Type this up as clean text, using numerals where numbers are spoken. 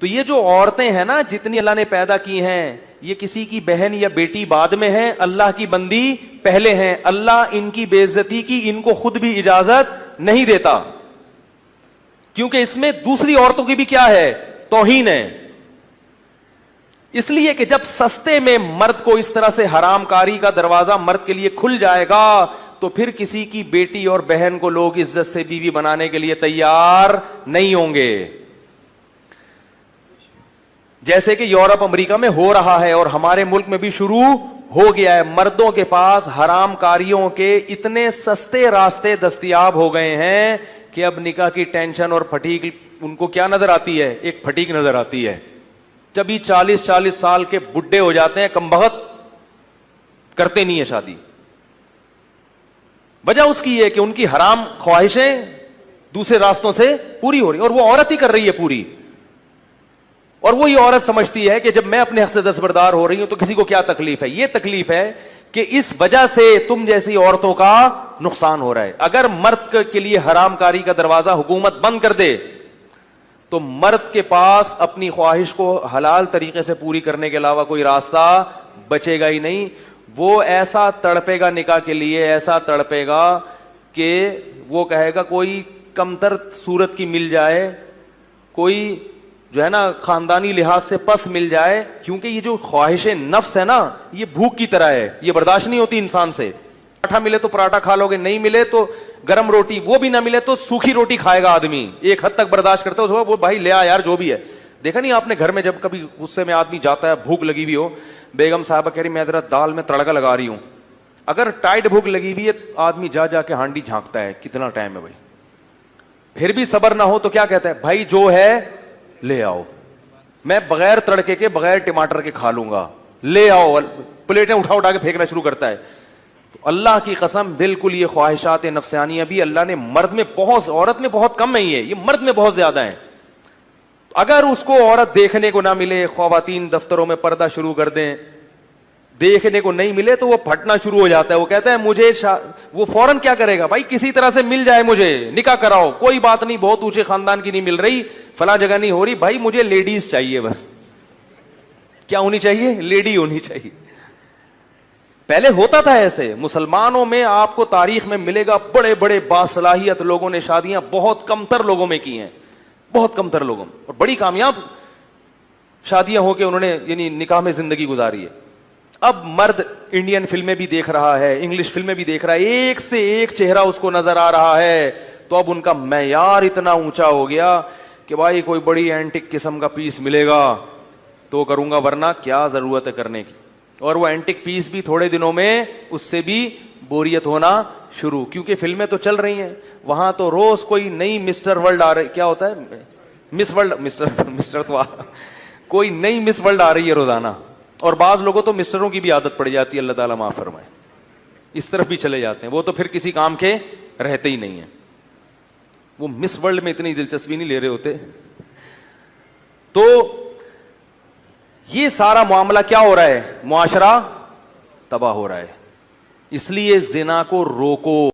تو یہ جو عورتیں ہیں نا جتنی اللہ نے پیدا کی ہیں, یہ کسی کی بہن یا بیٹی بعد میں ہیں, اللہ کی بندی پہلے ہیں. اللہ ان کی بے عزتی کی ان کو خود بھی اجازت نہیں دیتا, کیونکہ اس میں دوسری عورتوں کی بھی کیا ہے, توہین ہے. اس لیے کہ جب سستے میں مرد کو اس طرح سے حرام کاری کا دروازہ مرد کے لیے کھل جائے گا تو پھر کسی کی بیٹی اور بہن کو لوگ عزت سے بیوی بنانے کے لیے تیار نہیں ہوں گے. جیسے کہ یورپ امریکہ میں ہو رہا ہے اور ہمارے ملک میں بھی شروع ہو گیا ہے. مردوں کے پاس حرام کاریوں کے اتنے سستے راستے دستیاب ہو گئے ہیں کہ اب نکاح کی ٹینشن اور پھٹیک ان کو کیا نظر آتی ہے, ایک پھٹیک نظر آتی ہے. جب ہی 40 سال کے بڈھے ہو جاتے ہیں, کم بخت کرتے نہیں ہے شادی. وجہ اس کی یہ کہ ان کی حرام خواہشیں دوسرے راستوں سے پوری ہو رہی, اور وہ عورت ہی کر رہی ہے پوری. اور وہی عورت سمجھتی ہے کہ جب میں اپنے حق سے دستبردار ہو رہی ہوں تو کسی کو کیا تکلیف ہے. یہ تکلیف ہے کہ اس وجہ سے تم جیسی عورتوں کا نقصان ہو رہا ہے. اگر مرد کے لیے حرام کاری کا دروازہ حکومت بند کر دے تو مرد کے پاس اپنی خواہش کو حلال طریقے سے پوری کرنے کے علاوہ کوئی راستہ بچے گا ہی نہیں. وہ ایسا تڑپے گا نکاح کے لیے, ایسا تڑپے گا کہ وہ کہے گا کوئی کمتر صورت کی مل جائے, کوئی جو ہے نا خاندانی لحاظ سے پس مل جائے. کیونکہ یہ جو خواہش نفس ہے نا, یہ بھوک کی طرح ہے, یہ برداشت نہیں ہوتی انسان سے. پراٹھا ملے تو پراٹھا کھا لو گے, نہیں ملے تو گرم روٹی, وہ بھی نہ ملے تو سوکھی روٹی کھائے گا آدمی. ایک حد تک برداشت کرتا ہے, اس کو وہ بھائی لے آ یار جو بھی ہے. دیکھا نہیں آپ نے گھر میں جب کبھی غصے میں آدمی جاتا ہے, بھوک لگی ہوئی ہو, بیگم صاحبہ کہہ رہی میں ذرا دال میں تڑکا لگا رہی ہوں, اگر ٹائٹ بھوک لگی ہوئی ہے آدمی جا جا کے ہانڈی جھانکتا ہے کتنا ٹائم ہے بھائی. پھر بھی صبر نہ ہو تو کیا کہتا ہے, بھائی جو ہے لے آؤ, میں بغیر تڑکے کے بغیر ٹماٹر کے کھا لوں گا, لے آؤ. پلیٹیں اٹھا اٹھا کے پھینکنا شروع کرتا ہے. تو اللہ کی قسم بالکل یہ خواہشات نفسانیہ بھی اللہ نے مرد میں بہت, عورت میں بہت کم نہیں ہے, یہ مرد میں بہت زیادہ ہیں. اگر اس کو عورت دیکھنے کو نہ ملے, خواتین دفتروں میں پردہ شروع کر دیں, دیکھنے کو نہیں ملے تو وہ پھٹنا شروع ہو جاتا ہے. وہ کہتا ہے مجھے وہ فوراً کیا کرے گا, بھائی کسی طرح سے مل جائے مجھے, نکاح کراؤ, کوئی بات نہیں بہت اونچے خاندان کی نہیں مل رہی, فلاں جگہ نہیں ہو رہی, بھائی مجھے لیڈیز چاہیے بس. کیا ہونی چاہیے, لیڈی ہونی چاہیے. پہلے ہوتا تھا ایسے. مسلمانوں میں آپ کو تاریخ میں ملے گا بڑے بڑے باصلاحیت لوگوں نے شادیاں بہت کم تر لوگوں میں کی ہیں, بہت کم تر لوگوں میں, اور بڑی کامیاب شادیاں ہو کے انہوں نے یعنی نکاح میں زندگی گزاری ہے. اب مرد انڈین فلمیں بھی دیکھ رہا ہے, انگلش فلمیں بھی دیکھ رہا ہے, ایک سے ایک چہرہ اس کو نظر آ رہا ہے. تو اب ان کا معیار اتنا اونچا ہو گیا کہ بھائی کوئی بڑی اینٹک قسم کا پیس ملے گا تو کروں گا, ورنہ کیا ضرورت ہے کرنے کی. اور وہ اینٹک پیس بھی تھوڑے دنوں میں اس سے بھی بوریت ہونا شروع, کیونکہ فلمیں تو چل رہی ہیں وہاں, تو روز کوئی نئی مسٹر ورلڈ آ رہی, کیا ہوتا ہے مس ورلڈ, مسٹر تو کوئی نئی مس ورلڈ آ رہی ہے روزانہ. اور بعض لوگوں تو مسٹروں کی بھی عادت پڑ جاتی ہے, اللہ تعالیٰ معاف فرمائے, اس طرف بھی چلے جاتے ہیں. وہ تو پھر کسی کام کے رہتے ہی نہیں ہیں, وہ مس ورلڈ میں اتنی دلچسپی نہیں لے رہے ہوتے. تو یہ سارا معاملہ کیا ہو رہا ہے, معاشرہ تباہ ہو رہا ہے. اس لیے زنا کو روکو.